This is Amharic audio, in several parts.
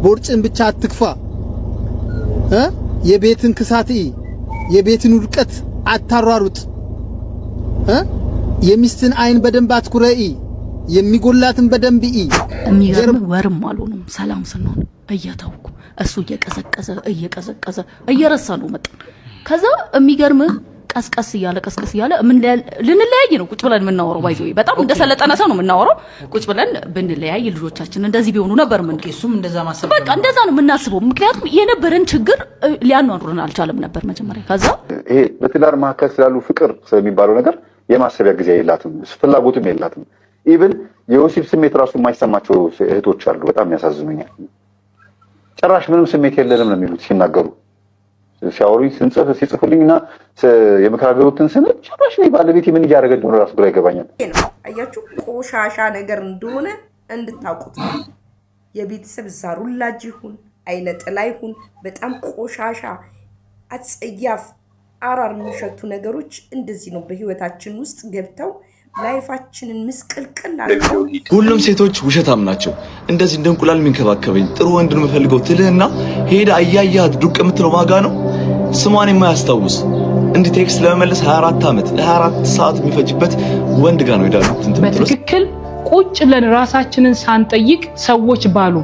ቦርጭን ብቻ አትክፋ የቤትን ክሳት የቤትን ውድቀት አታሯሩጥ የሚስትን አይን በደንብ አትኩረኢ የሚጎላትን በደንብ የሚገርም ወርም አልሆነም ሰላም ስንሆን እያታውኩ እሱ እየቀዘቀዘ እየረሳ ነው መጣ ከዛ የሚገርም ቀስቀስ ያለ ምን ልንለያይ ነው ቁጭ ብለን የምናወራው ባይዘው በጣም እንደሰለጠነ ሰው ነው የምናወራው ቁጭ ብለን ብንለያይ ልጆቻችን እንደዚህ ቢሆኑ ነበር ምን እሱም እንደዛ ማሰብ በቃ እንደዛ ነው የምናስበው ምክንያቱም የነበረን ችግር ሊያኗሩን አልቻለም ነበር መጀመሪያ ከዛ ይሄ በትዳር መካከል ስላሉ ፍቅር ስለሚባለው ነገር የማሰቢያ ጊዜ የላትም ፍላጎትም የላትም ኢቭን የወሲብ ስሜት ራሱ የማይሰማቸው እህቶች አሉ በጣም ያሳዝኑኛል ጭራሽ ምንም ስሜት የለንም ነው የሚሉት ሲናገሩ ሲያወሩኝ ሲጽፉልኝና የመከራከሩትን ስነ ጭራሽ ነው ባለቤቴ ምን እያደረገ እንደሆነ ራሱ ግራ ይገባኛል አያችሁ ቆሻሻ ነገር እንደሆነ እንድታውቁት የቤተሰብ ዛሩላጅ ይሁን አይነ ጥላ ይሁን በጣም ቆሻሻ አጽያፍ አራር የሚሸቱ ነገሮች እንደዚህ ነው በህይወታችን ውስጥ ገብተው ላይፋችንን ምስቅልቅል አድርገው ሁሉም ሴቶች ውሸታም ናቸው እንደዚህ እንደ እንቁላል የሚንከባከበኝ ጥሩ ወንድ ነው የምፈልገው ትልህና ሄዳ አያያት ዱቅ የምትለው ማጋ ነው ስሟን የማያስታውስ እንዲ ቴክስት ለመመለስ 24 ዓመት 24 ሰዓት የሚፈጅበት ወንድ ጋር ነው ይዳሉ በትክክል ቁጭ ብለን ራሳችንን ሳንጠይቅ ሰዎች ባሉ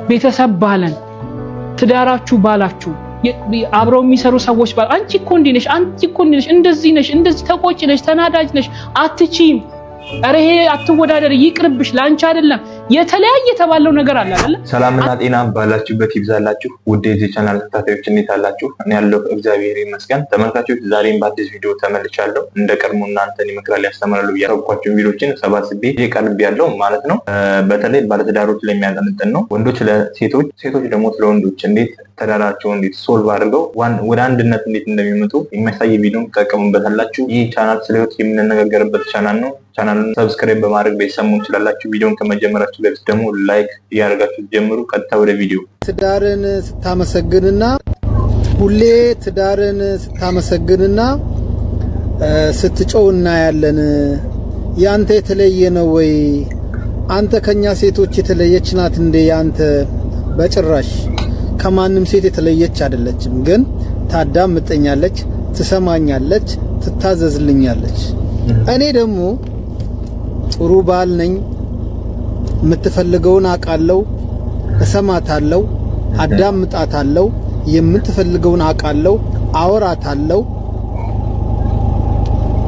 ቤተሰብ ባለን ትዳራችሁ ባላችሁ አብረው የሚሰሩ ሰዎች ባል አንቺ እኮ እንዲነሽ እንደዚህ ነሽ እንደዚህ ተቆጭ ነሽ ተናዳጅ ነሽ አትቺም አረሄ አትወዳደር ይቅርብሽ ላንቺ አይደለም የተለያየ ተባለው ነገር አለ አይደል ሰላምና ጤና ባላችሁበት ይብዛላችሁ ውድ የዚህ ቻናል ተከታታዮች እንዴት አላችሁ እኔ ያለው እግዚአብሔር ይመስገን ተመልካቾች ዛሬም በአዲስ ቪዲዮ ተመልቻለሁ እንደቀድሞ እናንተን ይመክራል ያስተምራሉ ያረኳችሁ ቪዲዮችን ሰባስቤ ይቀርብ ያለው ማለት ነው በተለይ ባለትዳሮች ላይ የሚያጠነጥን ነው ወንዶች ለሴቶች ሴቶች ደግሞ ለወንዶች እንዴት ተዳራቸው እንዴት ሶልቭ አድርገው ወደ አንድነት እንዴት እንደሚመጡ የሚያሳይ ቪዲዮ ተጠቀሙበታላችሁ ይህ ቻናል ስለህይወት የምንነጋገርበት ቻናል ነው ቻናሉን ሰብስክራይብ በማድረግ ቤተሰሙን ትችላላችሁ ቪዲዮን ከመጀመራችሁ በፊት ደግሞ ላይክ ያደርጋችሁ ጀምሩ ቀጥታ ወደ ቪዲዮ ትዳርን ስታመሰግንና ሁሌ ትዳርን ስታመሰግንና ስትጮውና ያለን ያንተ የተለየ ነው ወይ አንተ ከኛ ሴቶች የተለየች ናት እንደ ያንተ በጭራሽ ከማንም ሴት የተለየች አይደለችም ግን ታዳምጠኛለች ትሰማኛለች ትታዘዝልኛለች እኔ ደግሞ ጥሩ ባል ነኝ የምትፈልገውን አቃለው እሰማታለሁ አዳምጣታለሁ የምትፈልገውን አቃለው አወራታለሁ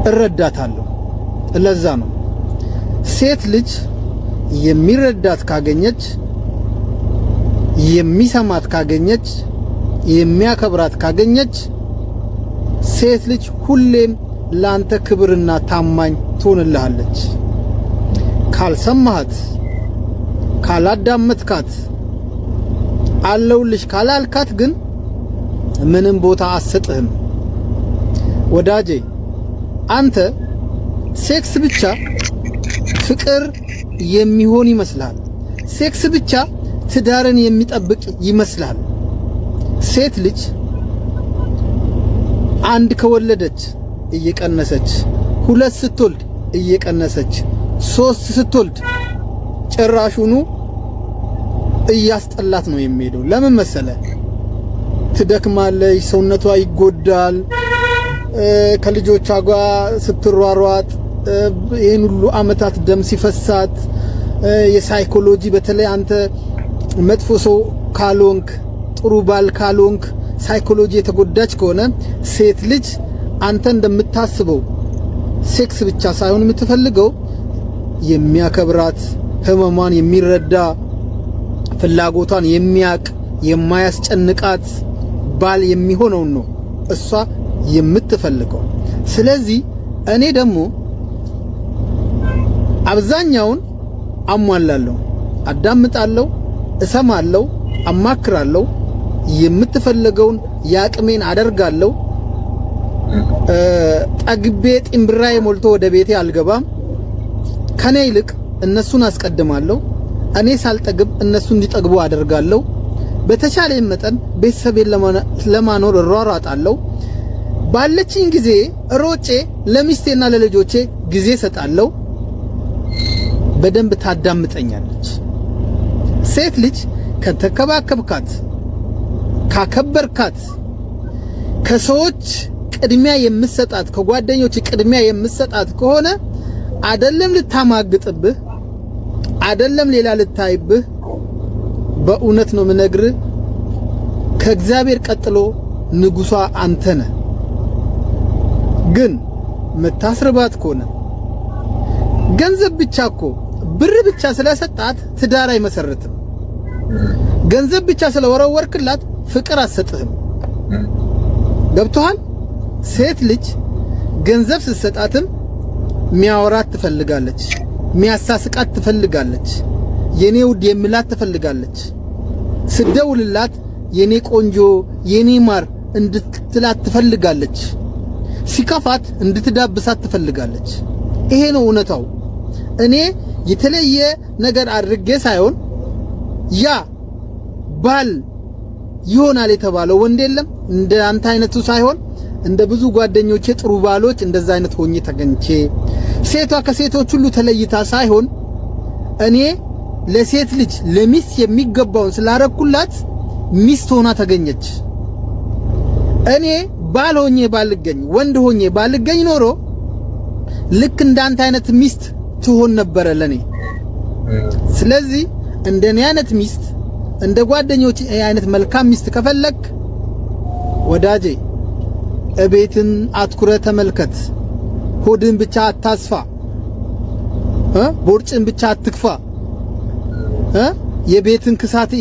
እረዳታለሁ ለዛ ነው ሴት ልጅ የሚረዳት ካገኘች የሚሰማት ካገኘች የሚያከብራት ካገኘች ሴት ልጅ ሁሌም ላንተ ክብርና ታማኝ ትሆንልሃለች ካልሰማሃት ካላዳመጥካት አለውልሽ ካላልካት ግን ምንም ቦታ አሰጥህም ወዳጄ አንተ ሴክስ ብቻ ፍቅር የሚሆን ይመስላል ሴክስ ብቻ ትዳርን የሚጠብቅ ይመስላል ሴት ልጅ አንድ ከወለደች እየቀነሰች ሁለት ስትወልድ እየቀነሰች ሶስት ስትወልድ ጭራሹኑ እያስጠላት ነው የሚሄደው ለምን መሰለ ትደክማለች ሰውነቷ ይጎዳል ከልጆቿ ጋር ስትሯሯጥ ይሄን ሁሉ አመታት ደም ሲፈሳት የሳይኮሎጂ በተለይ አንተ መጥፎ ሰው ካልሆንክ ጥሩ ባል ካልሆንክ ሳይኮሎጂ የተጎዳች ከሆነ ሴት ልጅ አንተ እንደምታስበው ሴክስ ብቻ ሳይሆን የምትፈልገው የሚያከብራት ህመሟን የሚረዳ ፍላጎቷን የሚያቅ የማያስጨንቃት ባል የሚሆነው ነው እሷ የምትፈልገው ስለዚህ እኔ ደግሞ አብዛኛውን አሟላለሁ አዳምጣለሁ እሰማለሁ አማክራለሁ የምትፈልገውን ያቅሜን አደርጋለሁ ጠግቤ ጢምብራዬ ሞልቶ ወደ ቤቴ አልገባም ከኔ ይልቅ እነሱን አስቀድማለሁ እኔ ሳልጠግብ እነሱ እንዲጠግቡ አደርጋለሁ በተቻለኝ መጠን ቤተሰቤን ለማኖር እሯሯጣለሁ ባለችኝ ጊዜ ሮጬ ለሚስቴና ለልጆቼ ጊዜ ሰጣለሁ በደንብ ታዳምጠኛለች ሴት ልጅ ከተከባከብካት ካከበርካት ከሰዎች ቅድሚያ የምትሰጣት ከጓደኞች ቅድሚያ የምትሰጣት ከሆነ አይደለም ልታማግጥብህ አይደለም ሌላ ልታይብህ በእውነት ነው ምነግርህ ከእግዚአብሔር ቀጥሎ ንጉሷ አንተ ነህ ግን መታስርባት ከሆነ ገንዘብ ብቻ እኮ ብር ብቻ ስለሰጣት ትዳር አይመሰርትም ገንዘብ ብቻ ስለወረወርክላት ፍቅር አትሰጥህም ገብቶሃል ሴት ልጅ ገንዘብ ስትሰጣትም ሚያወራት ትፈልጋለች ሚያሳስቃት ትፈልጋለች የኔ ውድ የሚላት ትፈልጋለች ስደውልላት የኔ ቆንጆ የኔ ማር እንድትላት ትፈልጋለች ሲከፋት እንድትዳብሳት ትፈልጋለች ይሄ ነው እውነታው እኔ የተለየ ነገር አድርጌ ሳይሆን ያ ባል ይሆናል የተባለው ወንድ የለም እንደ አንተ አይነቱ ሳይሆን እንደ ብዙ ጓደኞቼ ጥሩ ባሎች እንደዛ አይነት ሆኜ ተገኝቼ ሴቷ ከሴቶች ሁሉ ተለይታ ሳይሆን እኔ ለሴት ልጅ ለሚስት የሚገባውን ስላረኩላት ሚስት ሆና ተገኘች እኔ ባል ሆኜ ባልገኝ ወንድ ሆኜ ባልገኝ ኖሮ ልክ እንዳንተ አይነት ሚስት ትሆን ነበር ለኔ ስለዚህ እንደኔ አይነት ሚስት እንደ ጓደኞች አይነት መልካም ሚስት ከፈለክ ወዳጄ እቤትን አትኩረ ተመልከት ሆድን ብቻ አታስፋ ቦርጭን ብቻ አትክፋ የቤትን ክሳት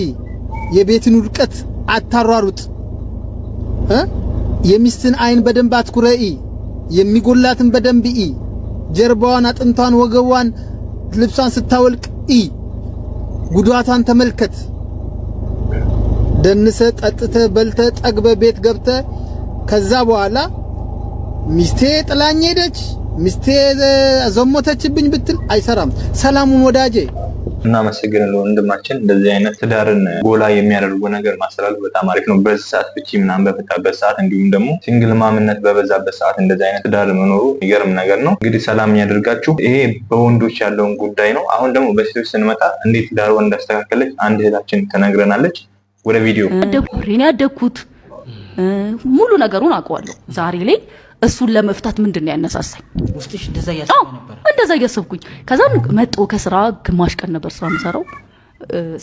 የቤትን ውድቀት አታሯሩጥ የሚስትን አይን በደንብ አትኩረ የሚጎላትን በደንብ ጀርባዋን አጥንቷን ወገቧን ልብሷን ስታወልቅ ጉዳቷን ተመልከት ደንሰ ጠጥተ በልተ ጠግበ ቤት ገብተ ከዛ በኋላ ሚስቴ ጥላኝ ሄደች ሚስቴ ዘሞተችብኝ ብትል አይሰራም ሰላሙን ወዳጄ እናመሰግናለን ወንድማችን እንደዚህ አይነት ትዳርን ጎላ የሚያደርጉ ነገር ማስተላለፍ በጣም አሪፍ ነው በዚህ ሰዓት ብቻ ምናምን በፈታበት ሰዓት እንዲሁም ደግሞ ሲንግል ማምነት በበዛበት ሰዓት እንደዚህ አይነት ትዳር መኖሩ ይገርም ነገር ነው እንግዲህ ሰላም ያደርጋችሁ ይሄ በወንዶች ያለውን ጉዳይ ነው አሁን ደግሞ በሴቶች ስንመጣ እንዴት ትዳሯን እንዳስተካከለች አንድ እህታችን ተነግረናለች ወደ ቪዲዮ አደኩኝ ያደኩት ሙሉ ነገሩን አውቀዋለሁ ዛሬ ላይ እሱን ለመፍታት ምንድነው ያነሳሳኝ ውስጥሽ እንደዛ ያሰብኩ ነበር እንደዛ ያሰብኩኝ ከዛ መጥቶ ከስራ ግማሽ ቀን ነበር ስራ መሰራው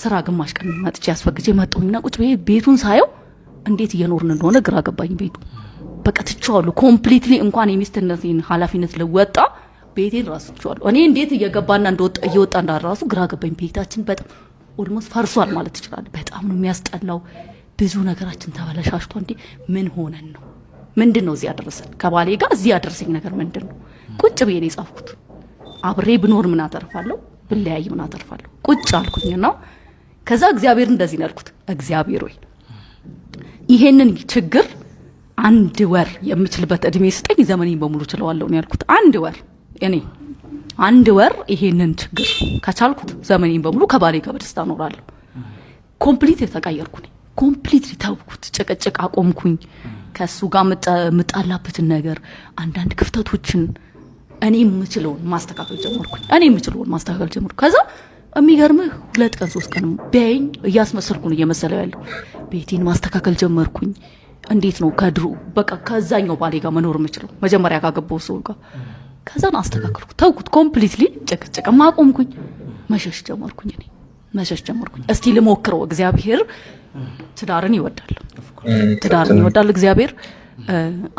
ስራ ግማሽ ቀን መጥቼ ያስፈግጄ መጣሁና ቁጭ ቤቱን ሳየው እንዴት እየኖርን እንደሆነ ግራ ገባኝ ቤቱ በቃ ትቼዋለሁ ኮምፕሊትሊ እንኳን የሚስትነትን ኃላፊነት ለወጣ ቤቴን ራሱ ትቼዋለሁ እኔ እንዴት እየገባና እንደወጣ እየወጣ እንዳራሱ ግራ ገባኝ ቤታችን በጣም ኦልሞስት ፈርሷል ማለት ይችላል በጣም ነው የሚያስጠላው ብዙ ነገራችን ተበላሽቷል እንዴ ምን ሆነን ነው ምንድነው እዚህ ያደረሰን ከባሌ ጋር እዚህ ያደረሰኝ ነገር ምንድነው ቁጭ ብዬ ነው የጻፍኩት አብሬ ብኖር ምን አተርፋለሁ ብለያይ ምን አተርፋለሁ ቁጭ አልኩኝና ከዛ እግዚአብሔር እንደዚህ ነው ያልኩት እግዚአብሔር ወይ ይሄንን ችግር አንድ ወር የምችልበት እድሜ ስጠኝ ዘመኔን በሙሉ ችለዋለሁ ነው ያልኩት አንድ ወር እኔ አንድ ወር ይሄንን ችግር ከቻልኩት ዘመኔን በሙሉ ከባሌ ጋር በደስታ እኖራለሁ ኮምፕሊት ተቀየርኩኝ ኮምፕሊትሊ ተውኩት ጭቅጭቅ አቆምኩኝ ከሱ ጋር መጣላበትን ነገር አንዳንድ ክፍተቶችን እኔ የምችለውን ማስተካከል ጀመርኩኝ ከዛ የሚገርምህ 2 ቀን 3 ቀን ቢያይኝ እያስመሰልኩ ነው እየመሰለው ያለው ቤቴን ማስተካከል ጀመርኩኝ እንዴት ነው ከድሩ በቃ ከዛኛው ባሌ ጋር መኖር የምችለው መጀመሪያ ካገባው ሰው ጋር ከዛን አስተካከልኩ ተውኩት ኮምፕሊትሊ ጭቅጭቅ ማቆምኩኝ መሸሽ ጀመርኩኝ እስቲ ልሞክረው እግዚአብሔር ትዳርን ይወዳል እግዚአብሔር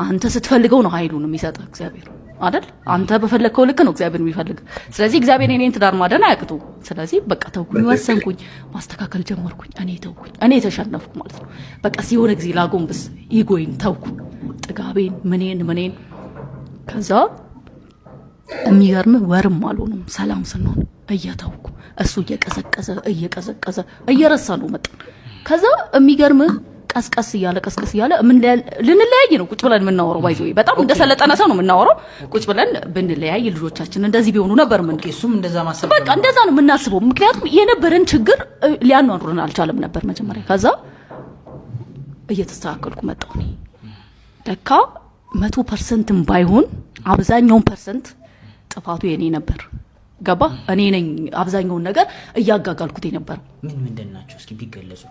አንተ ስትፈልገው ነው ኃይሉን የሚሰጠው እግዚአብሔር አይደል አንተ በፈለከው ልክ ነው እግዚአብሔር የሚፈልግ ስለዚህ እግዚአብሔር እኔን ትዳር ማደን አያቅቱ ስለዚህ በቃ ተውኩኝ ወሰንኩኝ ማስተካከል ጀመርኩኝ እኔ ተሸነፍኩ ማለት ነው በቃ ሲሆነ ጊዜ ላጎንብስ ኢጎይን ተውኩ ጥጋቤን ምኔን ከዛ የሚገርም ወርም አልሆነም ሰላም ስንሆን እያተውኩ እሱ እየቀዘቀዘ እየረሳ ነው መጣ ከዛ የሚገርም ቀስቀስ እያለ ምን ልንለያይ ነው ቁጭ ብለን የምናወራው ባይዘው በጣም እንደሰለጠነ ሰው ነው የምናወራው ቁጭ ብለን ብንለያይ ልጆቻችን እንደዚህ ቢሆኑ ነበር እሱም እንደዛ ማሰብ በቃ እንደዛ ነው የምናስበው ምክንያቱም የነበረን ችግር ሊያኗሩን አልቻለም ነበር መጀመሪያ ከዛ እየተስተካከልኩ መጣሁ ለካ 100% ባይሆን አብዛኛውን ፐርሰንት ጥፋቱ የኔ ነበር ገባ እኔ ነኝ አብዛኛውን ነገር እያጋጋልኩት የነበረው ምን ምንድናቸው እስኪ ቢገለጹ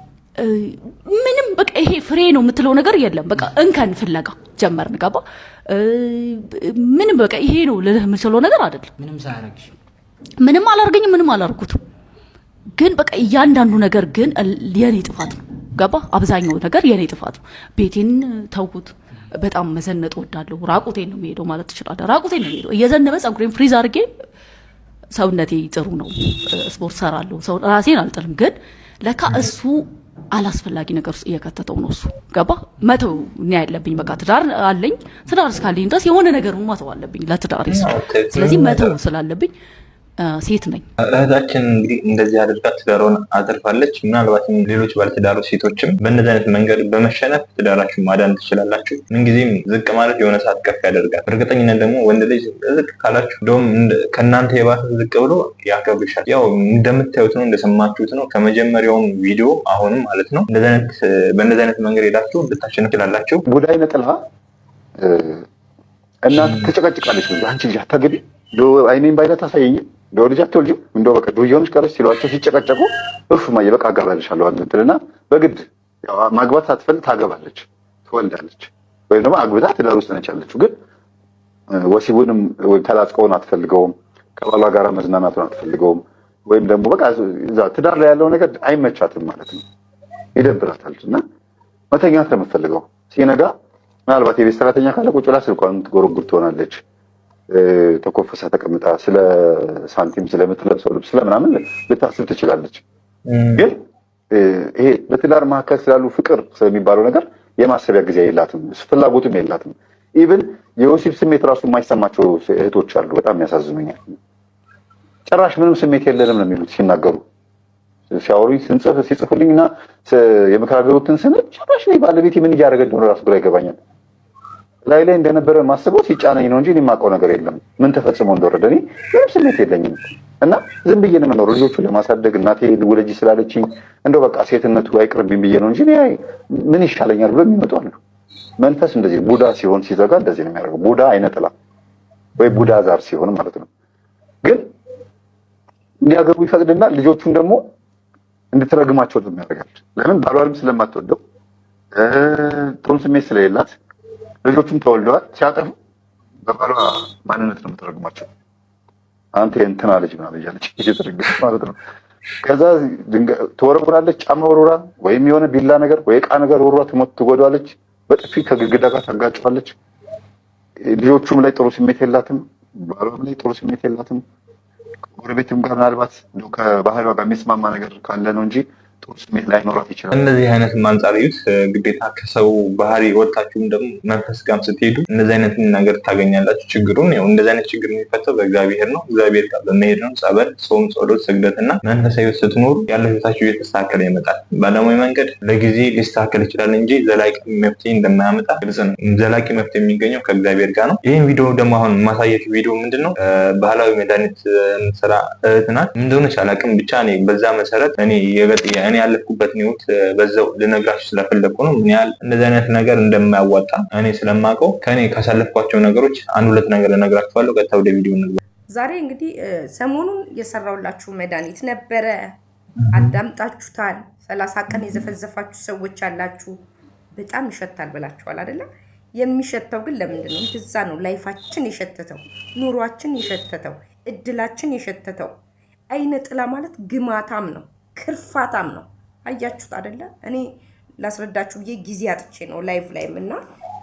ምንም በቃ ይሄ ፍሬ ነው የምትለው ነገር የለም በቃ እንከን ፍለጋ ጀመርን ገባ ምንም በቃ ይሄ ነው ለህ የምትለው ነገር አይደለም ምንም ሳያረግሽ ምንም አላርገኝ ምንም አላርኩት ግን በቃ እያንዳንዱ ነገር ግን የኔ ጥፋት ነው ገባ አብዛኛው ነገር የኔ ጥፋት ነው ቤቴን ተውኩት በጣም መዘነጥ ወዳለሁ ራቁቴን ነው የሚሄደው ማለት ይችላል ራቁቴን ነው የሚሄደው እየዘነበ ጸጉሬን ፍሪዝ አድርጌ ሰውነቴ ጥሩ ነው ስፖርት ሰራለሁ ሰው ራሴን አልጥልም ግን ለካ እሱ አላስፈላጊ ነገር ውስጥ እየከተተው ነው እሱ ገባ መተው ነው ያለብኝ በቃ ትዳር አለኝ ትዳር እስካለኝ ድረስ የሆነ ነገር መተው አለብኝ ለትዳር ስለዚህ መተው ስላለብኝ ሴት ነኝ እህታችን እንግዲህ እንደዚህ አድርጋ ትዳሯን አትርፋለች ምናልባት ሌሎች ባለትዳር ሴቶችም በእነዚህ አይነት መንገድ በመሸነፍ ትዳራችሁ ማዳን ትችላላችሁ ምንጊዜም ዝቅ ማለት የሆነ ሰዓት ከፍ ያደርጋል እርግጠኝነት ደግሞ ወንድ ልጅ ዝቅ ካላችሁ እንደውም ከእናንተ የባሰ ዝቅ ብሎ ያከብርሻል ያው እንደምታዩት ነው እንደሰማችሁት ነው ከመጀመሪያውም ቪዲዮ አሁንም ማለት ነው በእነዚህ አይነት መንገድ ሄዳችሁ ልታሸንፍ ትችላላችሁ ጉዳይ ነጥላ እናት ትጨቀጭቃለች አንቺ ልጅ አታገቢ አይኔን ባይነት አሳየኝ ልጅ አትወልጂም እንደው በቃ ዱዮንሽ ቀረሽ ሲሏቸው ሲጨቀጨቁ ማየ በቃ አጋባልሻለሁ አንተልና በግድ ያው ማግባት ሳትፈልግ ታገባለች ትወልዳለች ወይም ደግሞ አግብታ ትዳር ውስጥ ነች ያለችው ግን ወሲቡንም ተላጽቀውን አትፈልገውም ከባሏ ጋር መዝናናቱን አትፈልገውም ወይም ደግሞ በቃ እዛ ትዳር ላይ ያለው ነገር አይመቻትም ማለት ነው ይደብራታልና መተኛት ነው የምትፈልገው ሲነጋ ምናልባት የቤት ሰራተኛ ካለ ቁጭ ብላ ስልኳን ትጎረጉር ትሆናለች ተኮፈሳ ተቀምጣ ስለ ሳንቲም ስለምትለብሰው ልብስ ስለምናምን ልታስብ ትችላለች ግን ይሄ በትዳር መካከል ስላሉ ፍቅር ስለሚባለው ነገር የማሰቢያ ጊዜ የላትም ፍላጎትም የላትም ኢቭን የወሲብ ስሜት ራሱ የማይሰማቸው እህቶች አሉ በጣም ያሳዝኑኛል ጭራሽ ምንም ስሜት የለንም ነው የሚሉት ሲናገሩ ሲያወሩኝ ሲጽፉልኝና የመከራከሩትን ስንል ጭራሽ ነው ባለቤቴ ምን እያደረገ እንደሆነ ራሱ ግራ ይገባኛል ላይ እንደነበረ ማስበው ሲጫነኝ ነው እንጂ እኔ የማውቀው ነገር የለም ምን ተፈጽሞ እንደወረደ እኔ ምንም ስሜት የለኝም እና ዝም ብዬ ነው የምኖረው ልጆቹን ለማሳደግ እናቴ ልውለጂ ስላለችኝ እንደው በቃ ሴትነቱ አይቅርብኝ ብዬ ነው እንጂ እኔ ምን ይሻለኛል ብሎ የሚመጡ አሉ መንፈስ እንደዚህ ቡዳ ሲሆን ሲዘጋ እንደዚህ ነው የሚያደርገው ቡዳ አይነጥላ ወይ ቡዳ ዛር ሲሆን ማለት ነው ግን እንዲያገቡ ይፈቅድና ልጆቹን ደግሞ እንድትረግማቸው ነው የሚያደርጋል ለምን ባሏንም ስለማትወደው ጥሩ ስሜት ስለሌላት ልጆቹም ተወልደዋል ሲያጠፉ በባሏ ማንነት ነው የምትረግማቸው አንተ እንትና ልጅ ምናምን እያለች እየተረገመች ማለት ነው ከዛ ተወረውራለች ጫማ ወርውራ ወይም የሆነ ቢላ ነገር ወይ ዕቃ ነገር ወርውራ ትጎዳለች በጥፊ ከግድግዳ ጋር ታጋጫለች ልጆቹም ላይ ጥሩ ስሜት የላትም ባሏም ላይ ጥሩ ስሜት የላትም ጎረቤትም ጋር ምናልባት ከባህሏ ጋር የሚስማማ ነገር ካለ ነው እንጂ ጥሩ ስሜት ላይ ኖራት ይችላል እንደዚህ አይነት ማንጻሪዩት ግዴታ ከሰው ባህሪ ወጣችሁም ደግሞ መንፈስ ጋር ስትሄዱ እንደዚህ አይነት ነገር ታገኛላችሁ ችግሩን ያው እንደዚህ አይነት ችግር የሚፈታው በእግዚአብሔር ነው እግዚአብሔር ጋር በመሄድ ነው ጸበል ጾም ጸሎት ስግደትና መንፈሳዊ ስትኖሩ ያለው ህይወታችሁ እየተስተካከለ ይመጣል ባለሙያ መንገድ ለጊዜ ሊስተካከል ይችላል እንጂ ዘላቂ መፍትሄ እንደማያመጣ ግልጽ ነው ዘላቂ መፍትሄ የሚገኘው ከእግዚአብሔር ጋር ነው ይሄን ቪዲዮ ደግሞ አሁን ማሳየት ቪዲዮ ምንድነው ባህላዊ መድኃኒት ስራ እህትና እንደሆነች አላውቅም ብቻ እኔ በዛ መሰረት እኔ ያለፍኩበት ነው በዛው ልነግራችሁ ስለፈለኩ ነው ምን ያህል እንደዚህ አይነት ነገር እንደማያዋጣ እኔ ስለማውቀው ከኔ ካሳለፍኳቸው ነገሮች አንድ ሁለት ነገር ልነግራችኋለሁ ቀጥታ ወደ ቪዲዮ እንግባ ዛሬ እንግዲህ ሰሞኑን የሰራውላችሁ መድኃኒት ነበረ አዳምጣችሁታል 30 ቀን የዘፈዘፋችሁ ሰዎች አላችሁ በጣም ይሸታል ብላችኋል አይደለ የሚሸተው ግን ለምንድን ነው እንደዛ ነው ላይፋችን የሸተተው ኑሯችን የሸተተው እድላችን የሸተተው አይነ ጥላ ማለት ግማታም ነው ክርፋታም ነው አያችሁት አይደለ እኔ ላስረዳችሁ ብዬ ጊዜ አጥቼ ነው ላይቭ ላይም እና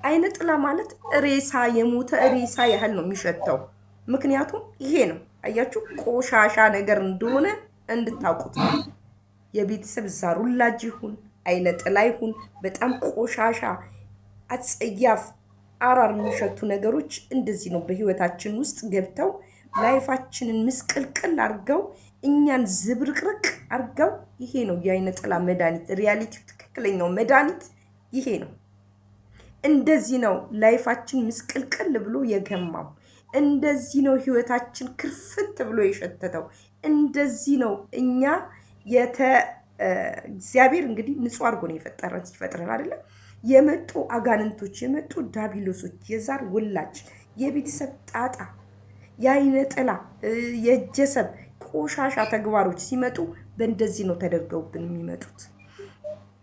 አይነ ጥላ ማለት ሬሳ የሞተ ሬሳ ያህል ነው የሚሸተው ምክንያቱም ይሄ ነው አያችሁ ቆሻሻ ነገር እንደሆነ እንድታውቁት የቤተሰብ ዛሩላጅ ይሁን አይነ ጥላ ይሁን በጣም ቆሻሻ አጽያፍ አራር የሚሸቱ ነገሮች እንደዚህ ነው በህይወታችን ውስጥ ገብተው ላይፋችንን ምስቅልቅል አርገው እኛን ዝብርቅርቅ አርገው ይሄ ነው የአይነ ጥላ መድኃኒት ሪያሊቲ ትክክለኛው መድኃኒት ይሄ ነው እንደዚህ ነው ላይፋችን ምስቅልቅል ብሎ የገማው እንደዚህ ነው ህይወታችን ክርፍት ብሎ የሸተተው እንደዚህ ነው እኛ እግዚአብሔር እንግዲህ ንጹህ አርጎ ነው የፈጠረን ሲፈጥረን አይደለ የመጡ አጋንንቶች የመጡ ዳቢሎሶች የዛር ወላጅ የቤተሰብ ጣጣ የአይነ ጥላ የጀሰብ ቆሻሻ ተግባሮች ሲመጡ በእንደዚህ ነው ተደርገውብን የሚመጡት።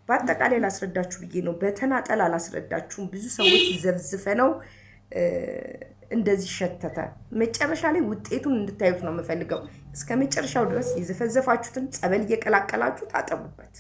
በአጠቃላይ ላስረዳችሁ ብዬ ነው፣ በተናጠል አላስረዳችሁም። ብዙ ሰዎች ዘብዝፈ ነው እንደዚህ ሸተተ። መጨረሻ ላይ ውጤቱን እንድታዩት ነው የምፈልገው። እስከ መጨረሻው ድረስ የዘፈዘፋችሁትን ጸበል እየቀላቀላችሁ ታጠቡበት።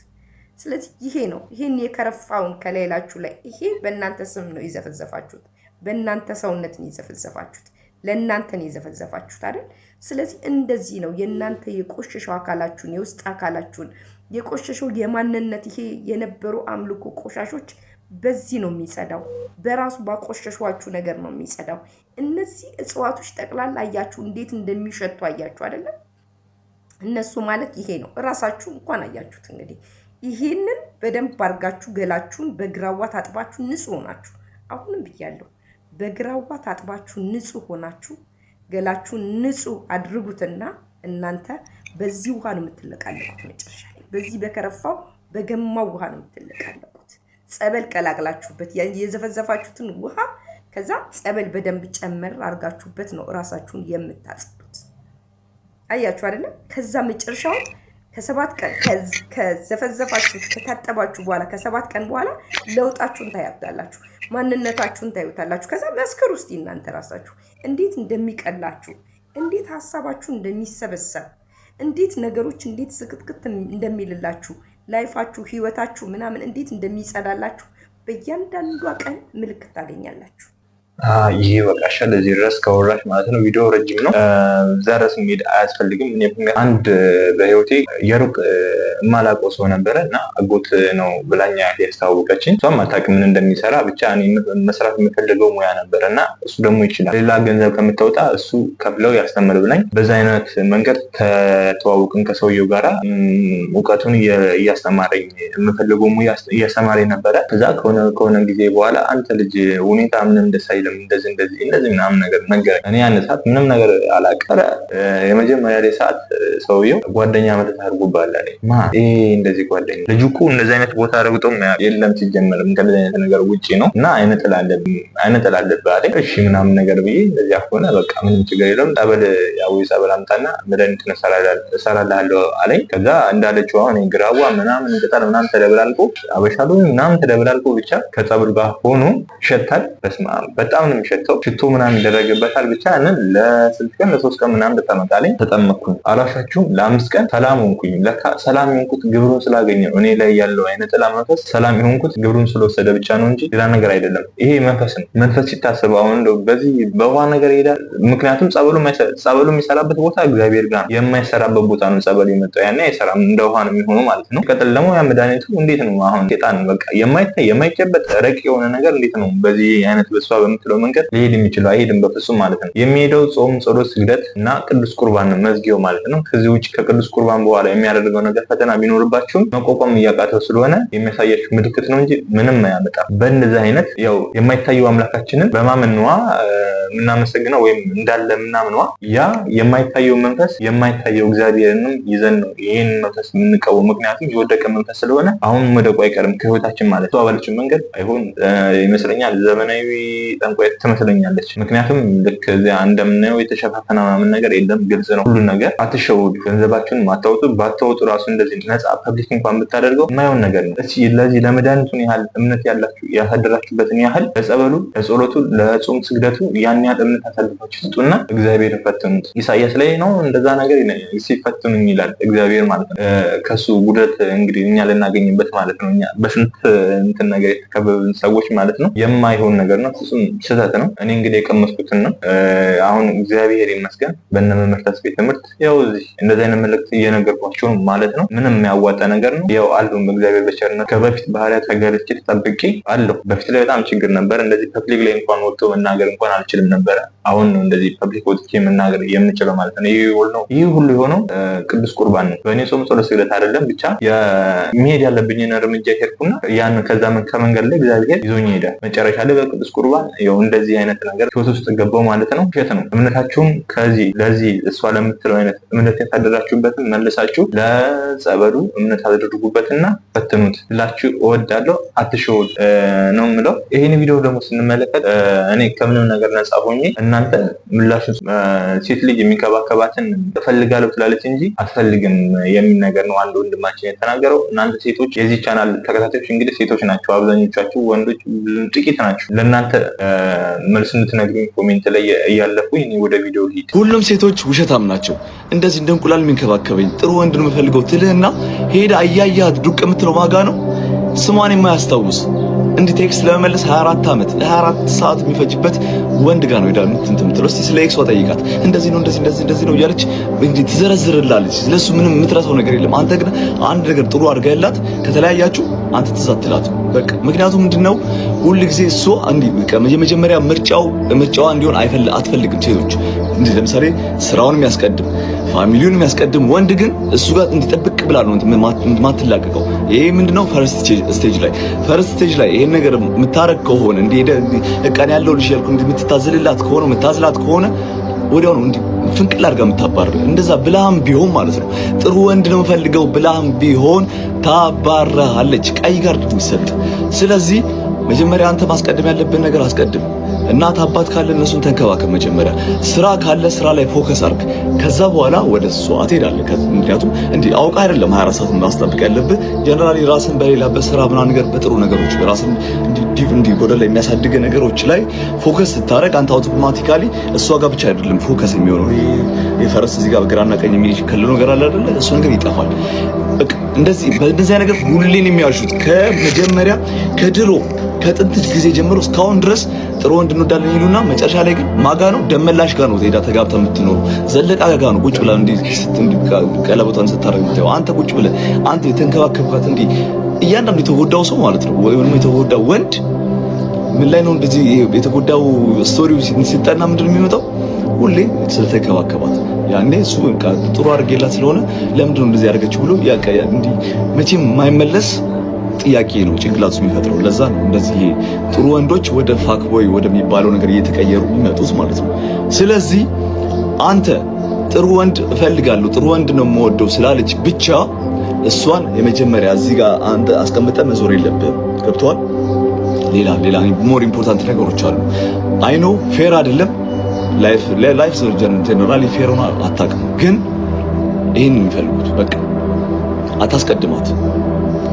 ስለዚህ ይሄ ነው። ይሄን የከረፋውን ከሌላችሁ ላይ ይሄ በእናንተ ስም ነው የዘፈዘፋችሁት፣ በእናንተ ሰውነትን የዘፈዘፋችሁት፣ ለእናንተን የዘፈዘፋችሁት አይደል? ስለዚህ እንደዚህ ነው የእናንተ የቆሸሸው አካላችሁን፣ የውስጥ አካላችሁን የቆሸሸው የማንነት ይሄ የነበሩ አምልኮ ቆሻሾች በዚህ ነው የሚጸዳው። በራሱ ባቆሸሿችሁ ነገር ነው የሚጸዳው። እነዚህ እጽዋቶች ጠቅላላ አያችሁ እንዴት እንደሚሸቱ አያችሁ አይደለም? እነሱ ማለት ይሄ ነው። እራሳችሁ እንኳን አያችሁት። እንግዲህ ይሄንን በደንብ አድርጋችሁ ገላችሁን በግራዋ ታጥባችሁ ንጹህ ሆናችሁ፣ አሁንም ብያለሁ፣ በግራዋ ታጥባችሁ ንጹህ ሆናችሁ ገላችሁን ንጹህ አድርጉትና እናንተ በዚህ ውሃ ነው የምትለቃለቁት። መጨረሻ ላይ በዚህ በከረፋው በገማው ውሃ ነው የምትለቃለቁት። ጸበል ቀላቅላችሁበት የዘፈዘፋችሁትን ውሃ ከዛ ጸበል በደንብ ጨመር አርጋችሁበት ነው ራሳችሁን የምታጸዱት። አያችሁ አይደለም? ከዛ መጨረሻው ከ7 ቀን ከዘፈዘፋችሁት ከታጠባችሁ በኋላ ከ7 ቀን በኋላ ለውጣችሁን ታያብዳላችሁ፣ ማንነታችሁን ታዩታላችሁ። ከዛ መስከር ውስጥ እናንተ ራሳችሁ እንዴት እንደሚቀላችሁ፣ እንዴት ሐሳባችሁ እንደሚሰበሰብ፣ እንዴት ነገሮች እንዴት ስቅጥቅጥ እንደሚልላችሁ፣ ላይፋችሁ ህይወታችሁ ምናምን እንዴት እንደሚጸዳላችሁ በእያንዳንዷ ቀን ምልክት ታገኛላችሁ። ይሄ በቃሻል። ለዚህ ድረስ ከወራሽ ማለት ነው። ቪዲዮ ረጅም ነው፣ ዘረስ መሄድ አያስፈልግም። እኔ አንድ በህይወቴ የሩቅ የማላውቀው ሰው ነበረ እና አጎት ነው ብላኛ ያስተዋወቀችኝ። እሷም አታውቅም ምን እንደሚሰራ፣ ብቻ እኔ መስራት የምፈልገው ሙያ ነበረ እና እሱ ደግሞ ይችላል ሌላ ገንዘብ ከምታወጣ እሱ ከፍለው ያስተምር ብላኝ፣ በዛ አይነት መንገድ ተተዋውቅን ከሰውየው ጋራ። እውቀቱን እያስተማረኝ የምፈልገው ሙያ እያስተማረኝ ነበረ። ከዛ ከሆነ ጊዜ በኋላ አንተ ልጅ ሁኔታ ምንም ደስ አይልም እንደዚህ ምናምን ነገር ነገር እኔ ያን ሰዓት ምንም ነገር አላቀረ። የመጀመሪያ ላይ ሰዓት ሰውየው ጓደኛ መተት አድርጎባል አለኝ። ይሄ እንደዚህ ጓደኛ ልጁ እኮ እንደዚህ አይነት ቦታ ረግጦ የለም ሲጀመርም እንደዚህ አይነት ነገር ውጪ ነው እና አይነጥል አለብህ አለኝ። እሺ ምናምን ነገር ብዬ እንደዚያ ከሆነ በቃ ምንም ችግር የለም ጸበል ጸበል አምጣና መድኃኒት እሰራልሃለሁ አለኝ። ከዛ እንዳለችው አሁን ግራዋ ምናምን ቅጠል ምናምን ተደብላልቆ አበሻሉ ምናምን ተደብላልቆ ብቻ ከጸበል ጋር ሆኖ ይሸታል። በስመ አብ በጣም ነው የሚሸተው። ሽቶ ምናምን ይደረግበታል። ብቻ ለ6 ቀን ለ3 ቀን ምናምን ተጠመቃለኝ። ተጠመቅኩኝ። አላሻችሁም ለ5 ቀን ሰላም ሆንኩኝ። ለካ ሰላም የሆንኩት ግብሩን ስላገኘ ነው። እኔ ላይ ያለው አይነ ጥላ መንፈስ ሰላም የሆንኩት ግብሩን ስለወሰደ ብቻ ነው እንጂ ሌላ ነገር አይደለም። ይሄ መንፈስ ነው። መንፈስ ሲታሰብ አሁን እንደው በዚህ በውሃ ነገር ይሄዳል። ምክንያቱም ጸበሉ የሚሰራበት ቦታ እግዚአብሔር ጋር የማይሰራበት ቦታ ነው ጸበሉ የመጣው። ያኔ አይሰራም፣ እንደ ውሃ ነው የሚሆነው ማለት ነው። ቀጥል ደግሞ ያ መድኃኒቱ እንዴት ነው አሁን ሴጣን በቃ የማይታይ የማይጨበጥ ረቂቅ የሆነ ነገር እንዴት ነው በዚህ አይነት በሷ በምትለው መንገድ ሊሄድ የሚችለው? አይሄድም በፍጹም ማለት ነው። የሚሄደው ጾም፣ ጸሎት፣ ስግደት እና ቅዱስ ቁርባን ነው መዝጊያው ማለት ነው። ከዚህ ውጭ ከቅዱስ ቁርባን በኋላ የሚያደርገው ነገር ፈተና ቢኖርባችሁም መቋቋም እያቃተው ስለሆነ የሚያሳያችሁ ምልክት ነው እንጂ ምንም አያመጣም። በእንደዚህ አይነት ያው የማይታየው አምላካችንን በማመንዋ የምናመሰግነው ወይም እንዳለ የምናምንዋ ያ የማይታየው መንፈስ የማይታየው እግዚአብሔርንም ይዘን ነው ይህን መንፈስ የምንቀበው። ምክንያቱም የወደቀ መንፈስ ስለሆነ አሁን መውደቁ አይቀርም ከህይወታችን ማለት ነው። ባለችን መንገድ አይሆን ይመስለኛል ዘመናዊ ጠንቋይ ትመስለኛለች። ምክንያቱም ልክ እዚያ እንደምናየው የተሸፋፈነ ምናምን ነገር የለም፣ ግልጽ ነው ሁሉ ነገር። አትሸወዱ። ገንዘባችሁን ባታወጡ ራሱ እንደዚህ ነፃ ፐብሊክ እንኳን ብታደርገው የማይሆን ነገር ነው። እስኪ ለዚህ ለመድኃኒቱን ያህል እምነት ያላችሁ ያሳደራችሁበትን ያህል ለጸበሉ፣ ለጸሎቱ፣ ለጾም ስግደቱ ያን ያህል እምነት አሳልፋችሁ ስጡና እግዚአብሔርን ፈትኑት። ኢሳያስ ላይ ነው እንደዛ ነገር ሲፈትኑኝ ይላል እግዚአብሔር ማለት ነው። ከሱ ጉደት እንግዲህ እኛ ልናገኝበት ማለት ነው። እኛ በስንት እንትን ነገር የተከበብን ሰዎች ማለት ነው። የማይሆን ነገር ነው፣ እሱም ስህተት ነው። እኔ እንግዲህ የቀመስኩትን ነው። አሁን እግዚአብሔር ይመስገን በእነ መምህር ተስፋዬ ትምህርት ያው እዚህ እንደዚህ አይነት መልእክት እየነገርኳቸው ማለት ነው። ምንም የሚያዋጣ ነገር ነው። ያው አሉም በእግዚአብሔር በቸርነት ከበፊት ባህሪያት ተገለጭ ተጠብቄ አለሁ። በፊት ላይ በጣም ችግር ነበር። እንደዚህ ፐብሊክ ላይ እንኳን ወጥቶ መናገር እንኳን አልችልም ነበረ። አሁን ነው እንደዚህ ፐብሊክ ወጥቼ መናገር የምችለው ማለት ነው። ይህ ሁሉ የሆነው ቅዱስ ቁርባን ነው። በእኔ ጾም ጸሎት ስግደት አይደለም። ብቻ የሚሄድ ያለብኝን እርምጃ ሄድኩና ከዛ ከመንገድ ላይ እግዚአብሔር ይዞኝ ይሄዳል። መጨረሻ ላይ በቅዱስ ቁርባን ያው እንደዚህ አይነት ነገር ህይወት ውስጥ ገባው ማለት ነው። ውሸት ነው። እምነታችሁን ለዚህ እሷ ለምትለው አይነት እምነት ያሳደራችሁበትን መልሳችሁ ለጸበሉ እምነት አድርጉበትና ፈትኑት ብላችሁ እወዳለሁ። አትሸወዱ ነው የምለው። ይሄን ቪዲዮ ደግሞ ስንመለከት እኔ ከምንም ነገር ነፃ ሆኜ እና እናንተ ምላሽ ሴት ልጅ የሚከባከባትን እፈልጋለሁ ትላለች እንጂ አትፈልግም የሚል ነገር ነው አንድ ወንድማችን የተናገረው። እናንተ ሴቶች የዚህ ቻናል ተከታታዮች እንግዲህ ሴቶች ናቸው አብዛኞቻችሁ፣ ወንዶች ጥቂት ናቸው። ለእናንተ መልስ እንድትነግሩኝ ኮሜንት ላይ እያለፉኝ እኔ ወደ ቪዲዮ ልሂድ። ሁሉም ሴቶች ውሸታም ናቸው። እንደዚህ እንደ እንቁላል የሚንከባከበኝ ጥሩ ወንድ ነው የምፈልገው ትልህና ሄዳ አያያት ዱቅ የምትለው ማጋ ነው ስሟን የማያስታውስ እንዲህ ቴክስት ለመመለስ 24 ዓመት 24 ሰዓት የሚፈጅበት ወንድ ጋር ነው ሄዳ የምትምትለው። እስቲ ስለ ኤክሷ ጠይቃት። እንደዚህ ነው እንደዚህ ነው እያለች እንዲህ ትዘረዝርላለች። ስለሱ ምንም የምትረሳው ነገር የለም። አንተ ግን አንድ ነገር ጥሩ አድርጋ ያላት ከተለያያችሁ አንተ ትዛትላት በቃ። ምክንያቱም ምንድነው ሁሉ ጊዜ እሷ እንዲህ የመጀመሪያ ምርጫዋ እንዲሆን አትፈልግም ሴቶች። እንዲህ ለምሳሌ ስራውን የሚያስቀድም ፋሚሊውን የሚያስቀድም ወንድ ግን እሱ ጋር እንዲጠብቅ ብላ ነው ማትላቀቀው። ይሄ ምንድነው ፈርስት ስቴጅ ላይ ይሄን ነገር የምታረግ ከሆነ እንዲህ እቃን ያለው ልጅ ያልኩ የምትታዘልላት ከሆነ የምታዝላት ከሆነ ወዲያው ነው እንዲህ ፍንቅል አድርጋ የምታባርር። እንደዛ ብላም ቢሆን ማለት ነው ጥሩ ወንድ ነው የምፈልገው ብላም ቢሆን ታባራለች። ቀይ ጋር የሚሰጥ ስለዚህ መጀመሪያ አንተ ማስቀደም ያለብን ነገር አስቀድም። እናት አባት ካለ እነሱን ተንከባከብ። መጀመሪያ ስራ ካለ ስራ ላይ ፎከስ አድርግ። ከዛ በኋላ ወደ እሷ ትሄዳለህ። ምክንያቱም እንዲህ አውቃ አይደለም 24 ሰዓት ማስጠብቅ ያለብህ። ጀነራሊ ራስን በሌላ በስራ ምናምን ነገር በጥሩ ነገሮች ራስን እንዲህ ጎደል ላይ የሚያሳድግ ነገሮች ላይ ፎከስ ስታደርግ አንተ አውቶማቲካሊ እሷ ጋር ብቻ አይደለም ፎከስ የሚሆነው። የፈረስ እዚህ ጋር በግራና ቀኝ የሚከልለው ነገር አለ አይደለ? እሱ ነገር ይጠፋል። በቃ እንደዚህ በእንደዚህ ነገር ሁሌን የሚያሹት ከመጀመሪያ ከድሮ ከጥንት ጊዜ ጀምሮ እስካሁን ድረስ ጥሩ ወንድ እንወዳለን ይሉና መጨረሻ ላይ ግን ማጋ ነው ደመላሽ ጋር ነው ሄዳ ተጋብታ የምትኖረው። ዘለቃ ጋር ነው ቁጭ ብላ እንዲህ ቀለበቷን ስታረግ የምታየው። አንተ ቁጭ ብለህ አንተ የተንከባከብካት እንዲህ እያንዳንዱ የተጎዳው ሰው ማለት ነው ወይም የተጎዳው ወንድ ምን ላይ ነው እንደዚህ የተጎዳው ስቶሪው ሲጠና ምንድነው የሚመጣው? ሁሌ ስለተንከባከባት ያኔ እሱ በቃ ጥሩ አድርጌላት ስለሆነ ለምንድን ነው እንደዚህ ያደርገችው ብሎ እንዲህ መቼም የማይመለስ ጥያቄ ነው ጭንቅላቱ የሚፈጥረው። ለዛ ነው እንደዚህ ጥሩ ወንዶች ወደ ፋክ ቦይ ወደሚባለው ነገር እየተቀየሩ የሚመጡት ማለት ነው። ስለዚህ አንተ ጥሩ ወንድ እፈልጋለሁ ጥሩ ወንድ ነው የምወደው ስላለች ብቻ እሷን የመጀመሪያ እዚህ ጋር አንተ አስቀምጠህ መዞር የለብህም። ገብቶሃል? ሌላ ሞር ኢምፖርታንት ነገሮች አሉ። አይ ኖ ፌር አይደለም ላይፍ ጀነራሊ ፌር ሆነ አታውቅም፣ ግን ይሄን የሚፈልጉት በቃ አታስቀድማት።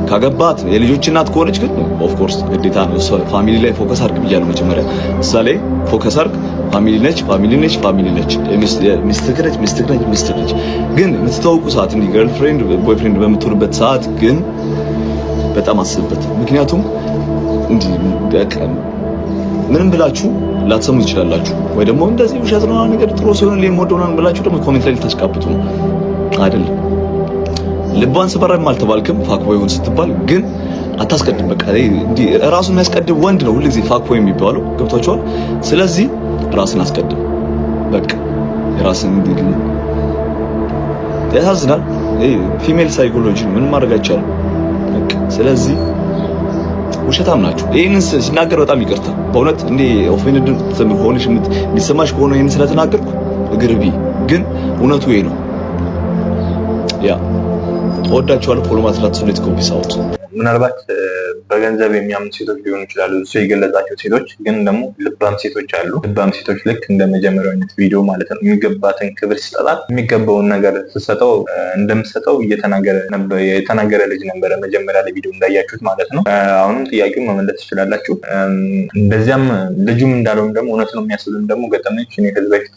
ካገባት የልጆች እናት ከሆነች ግን ኦፍ ኮርስ ግዴታ ነው እሷ ፋሚሊ ላይ ፎከስ አድርግ ብያለሁ መጀመሪያ። ምሳሌ ፎከስ አድርግ ፋሚሊ ነች ሚስትህ ነች። ግን የምትተዋወቁ ሰዓት እንዲህ ገርልፍሬንድ ቦይፍሬንድ በምትሆኑበት ሰዓት ግን በጣም አስብበት። ምክንያቱም እንዲህ በቃ ምንም ብላችሁ ላትሰሙ ትችላላችሁ፣ ወይ ደግሞ እንደዚህ ውሸት ነው ነገር ጥሩ ሲሆን ለሞዶናን ብላችሁ ደግሞ ኮሜንት ላይ ልታስቀብጡ ነው አይደለም። ልቧን ስበረም አልተባልክም ፋክቦይ ሆን ስትባል ግን አታስቀድም። በቃ እንዲህ ራሱን የሚያስቀድም ወንድ ነው ሁሉ ጊዜ ፋክቦይ የሚባለው ገብቷቸዋል። ስለዚህ ራስን አስቀድም በቃ የራስን እንዲህ ያሳዝናል። ፊሜል ሳይኮሎጂ ምን ማድረግ አይቻልም። በቃ ስለዚህ ውሸታም ናችሁ። ይሄንን ሲናገር በጣም ይቅርታ በእውነት እንዴ ኦፌንድ ሆነሽ የሚሰማሽ ከሆነ ይሄን ስለተናገርኩ እግርቢ፣ ግን እውነቱ ይሄ ነው። ያ ወዳችኋለሁ። ፎሎ ማስራት ሱሌት ኮፒስ አውት ምናልባት በገንዘብ የሚያምኑ ሴቶች ሊሆኑ ይችላሉ እሱ የገለጻቸው ሴቶች፣ ግን ደግሞ ልባም ሴቶች አሉ። ልባም ሴቶች ልክ እንደ መጀመሪያው አይነት ቪዲዮ ማለት ነው የሚገባትን ክብር ሲሰጣት የሚገባውን ነገር ስትሰጠው እንደምትሰጠው የተናገረ ልጅ ነበረ መጀመሪያ ላይ ቪዲዮ እንዳያችሁት ማለት ነው። አሁንም ጥያቄውን መመለስ ትችላላችሁ። እንደዚያም ልጁም እንዳለውም ደግሞ እውነት ነው የሚያስብልን ደግሞ ገጠመች እኔ ከዚህ በፊት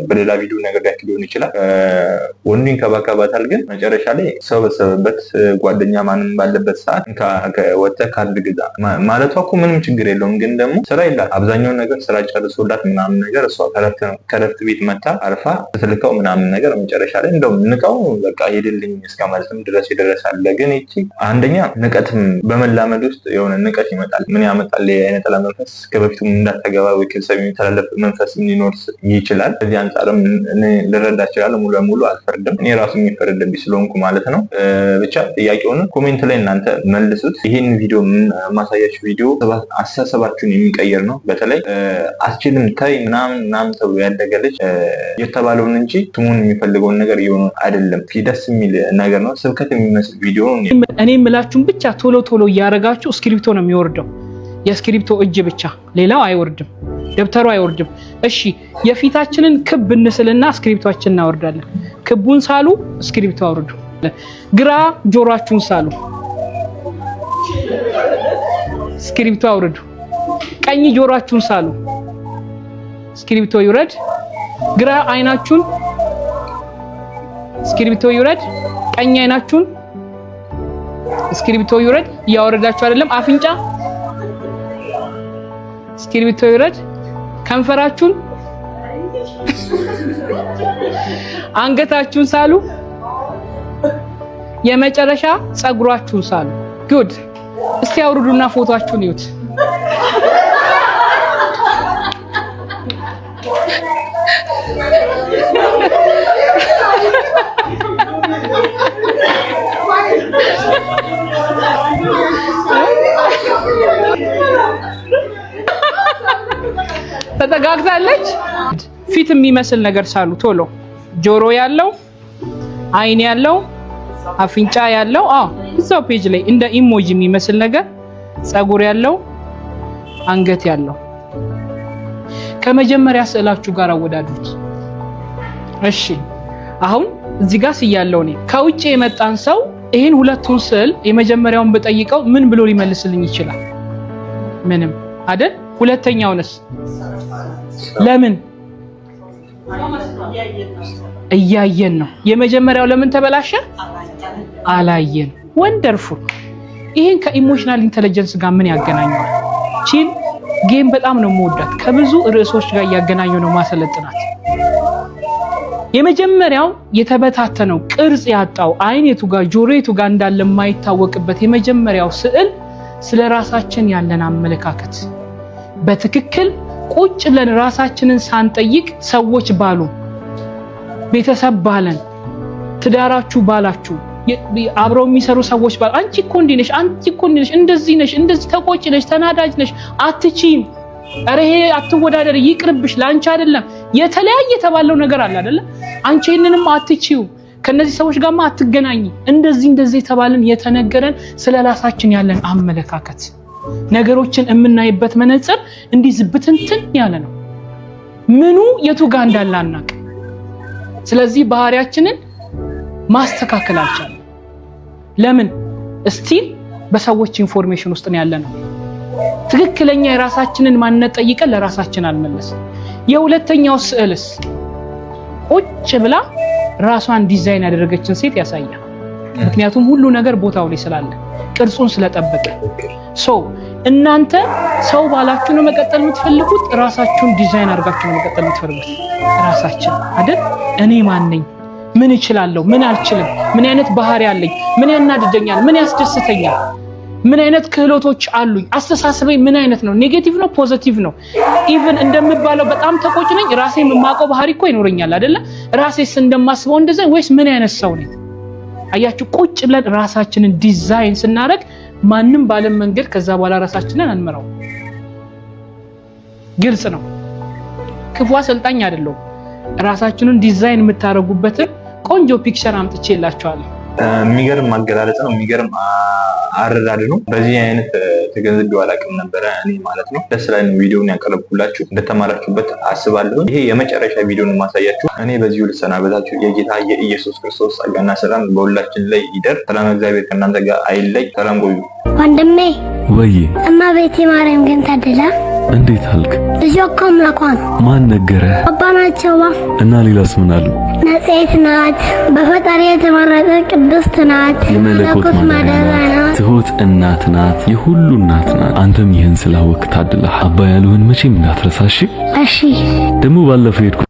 በሌላ ቪዲዮ ነገርያችሁ ሊሆን ይችላል። ወንዱ ይንከባከባታል፣ ግን መጨረሻ ላይ ሰው በሰበበት ጓደኛ ማንም ባለበት ሰዓት ወጥተህ ካርድ ግዛ ማለቷ እኮ ምንም ችግር የለውም። ግን ደግሞ ስራ የላት አብዛኛውን ነገር ስራ ጨርሶላት ምናምን ነገር እሷ ከረፍት ቤት መታ አርፋ ስትልከው ምናምን ነገር መጨረሻ ላይ እንደውም ንቀው በቃ ሄድልኝ እስከ ማለትም ድረስ ይደረሳል። ግን እቺ አንደኛ ንቀትም በመላመድ ውስጥ የሆነ ንቀት ይመጣል። ምን ያመጣል? የነጠላ መንፈስ ከበፊቱ እንዳታገባ ወይ ከሰብ የሚተላለፍ መንፈስ ሊኖር ይችላል። ከዚህ አንጻርም ልረዳ እችላለሁ። ሙሉ ለሙሉ አልፈርድም። እኔ ራሱ የሚፈርድብኝ ስለሆንኩ ማለት ነው። ብቻ ጥያቄውን ኮሜንት ላይ እናንተ መልሱት። ይሄን ቪዲዮ ማሳያችሁ ቪዲዮ አስተሳሰባችሁን የሚቀይር ነው። በተለይ አስችልም ታይ ምናምን ተብሎ ያደገ ልጅ የተባለውን እንጂ ስሙን የሚፈልገውን ነገር እየሆነ አይደለም። ደስ የሚል ነገር ነው። ስብከት የሚመስል ቪዲዮ ነው። እኔ የምላችሁን ብቻ ቶሎ እያደረጋችሁ እስክሪፕቶ ነው የሚወርደው። የእስክሪብቶ እጅ ብቻ፣ ሌላው አይወርድም፣ ደብተሩ አይወርድም። እሺ የፊታችንን ክብ እንስልና እስክሪብቶአችንን እናወርዳለን። ክቡን ሳሉ፣ እስክሪብቶ አውርዱ። ግራ ጆሮአችሁን ሳሉ፣ እስክሪብቶ አውርዱ። ቀኝ ጆሮአችሁን ሳሉ፣ እስክሪብቶ ይውረድ። ግራ አይናችሁን፣ እስክሪብቶ ይውረድ። ቀኝ አይናችሁን፣ እስክሪብቶ ይውረድ። እያወረዳችሁ አይደለም። አፍንጫ፣ እስክሪብቶ ይውረድ። ከንፈራችሁን፣ አንገታችሁን ሳሉ። የመጨረሻ ጸጉራችሁን ሳሉ። ጉድ። እስቲ አውርዱና ፎቶአችሁን ይዩት። ተጠጋግታለች። ፊት የሚመስል ነገር ሳሉ ቶሎ። ጆሮ ያለው፣ አይን ያለው፣ አፍንጫ ያለው፣ እዛው ፔጅ ላይ እንደ ኢሞጂ የሚመስል ነገር፣ ጸጉር ያለው፣ አንገት ያለው። ከመጀመሪያ ስዕላችሁ ጋር አወዳዱት። እሺ አሁን እዚህ ጋር ሲያለው ነው ከውጭ የመጣን ሰው ይሄን ሁለቱን ስዕል የመጀመሪያውን በጠይቀው ምን ብሎ ሊመልስልኝ ይችላል? ምንም አይደል? ሁለተኛውንስ ለምን? እያየን ነው። የመጀመሪያው ለምን ተበላሸ? አላየን። ወንደርፉል። ይሄን ከኢሞሽናል ኢንተለጀንስ ጋር ምን ያገናኘዋል? ቺን ጌም በጣም ነው የምወዳት። ከብዙ ርዕሶች ጋር ያገናኘው ነው ማሰለጥናት። የመጀመሪያው የተበታተነው ቅርጽ ያጣው አይኔቱ ጋር ጆሮቱ ጋር እንዳለ የማይታወቅበት የመጀመሪያው ስዕል ስለ ራሳችን ያለን አመለካከት በትክክል ቁጭ ብለን ራሳችንን ሳንጠይቅ ሰዎች ባሉ፣ ቤተሰብ ባለን፣ ትዳራችሁ ባላችሁ፣ አብረው የሚሰሩ ሰዎች ባሉ አንቺ እኮ እንዲህ ነሽ፣ አንቺ እኮ እንዲህ ነሽ፣ እንደዚህ ነሽ፣ እንደዚህ ተቆጭ ነሽ፣ ተናዳጅ ነሽ፣ አትቺም፣ ኧረ ይሄ አትወዳደር፣ ይቅርብሽ፣ ላንቺ አይደለም፣ የተለያየ የተባለው ነገር አለ አይደለ? አንቺ ይሄንንም አትቺው፣ ከነዚህ ሰዎች ጋርማ አትገናኝ፣ እንደዚህ የተባለን የተነገረን ስለ ራሳችን ያለን አመለካከት ነገሮችን የምናይበት መነጽር እንዲህ ዝብትንትን ያለ ነው። ምኑ የቱ ጋር እንዳለ አናውቅ። ስለዚህ ባህሪያችንን ማስተካከል አልቻለም። ለምን? እስቲል በሰዎች ኢንፎርሜሽን ውስጥ ነው ያለነው። ትክክለኛ የራሳችንን ማንነት ጠይቀን ለራሳችን አልመለስም። የሁለተኛው ስዕልስ ቁጭ ብላ ራሷን ዲዛይን ያደረገችን ሴት ያሳያል። ምክንያቱም ሁሉ ነገር ቦታው ላይ ስላለ ቅርጹን ስለጠበቀ። እናንተ ሰው ባላችሁ ነው መቀጠል የምትፈልጉት? ራሳችሁን ዲዛይን አድርጋችሁ ነው መቀጠል የምትፈልጉት? ራሳችን አይደል? እኔ ማን ነኝ? ምን እችላለሁ? ምን አልችልም? ምን አይነት ባህሪ አለኝ? ምን ያናድደኛል? ምን ያስደስተኛል? ምን አይነት ክህሎቶች አሉኝ? አስተሳሰቤ ምን አይነት ነው? ኔጌቲቭ ነው? ፖዚቲቭ ነው? ኢቭን እንደምባለው በጣም ተቆጭ ነኝ፣ ራሴን የማውቀው ባህሪ እኮ ይኖረኛል አይደለ? ራሴስ እንደማስበው እንደዛ ወይስ ምን አይነት ሰው ነኝ? አያችሁ፣ ቁጭ ብለን ራሳችንን ዲዛይን ስናደርግ ማንም ባለም መንገድ ከዛ በኋላ ራሳችንን አንመራው። ግልጽ ነው። ክፉ አሰልጣኝ አይደለም። ራሳችንን ዲዛይን የምታረጉበትን ቆንጆ ፒክቸር አምጥቼላችኋለሁ። የሚገርም አገላለጽ ነው። የሚገርም አረዳድ ነው። በዚህ አይነት ተገንዝቤው አላውቅም ነበረ እኔ ማለት ነው። ደስ ላይ ነው ቪዲዮውን ያቀረብኩላችሁ፣ እንደተማራችሁበት አስባለሁ። ይሄ የመጨረሻ ቪዲዮን ማሳያችሁ። እኔ በዚሁ ልሰናበታችሁ። የጌታ የኢየሱስ ክርስቶስ ጸጋና ሰላም በሁላችን ላይ ይደር። ሰላም እግዚአብሔር ከእናንተ ጋር አይለይ። ሰላም ቆዩ። ወንድሜ ወይ እመቤቴ ማርያም ግን ታደላ እንዴት አልክ? ልጇ እኮ አምላኳ ነው። ማን ነገረ? አባ ናቸዋ። እና ሌላስ ምን አሉ? ነጽሔት ናት፣ በፈጣሪ የተመረጠ ቅድስት ናት፣ የመለኮት ማደሪያ ናት፣ ትሁት እናት ናት፣ የሁሉ እናት ናት። አንተም ይህን ስላወቅ ታድለህ። አባ ያሉህን መቼም እንዳትረሳሽ። እሺ። ደግሞ ባለፈው ሄድኩ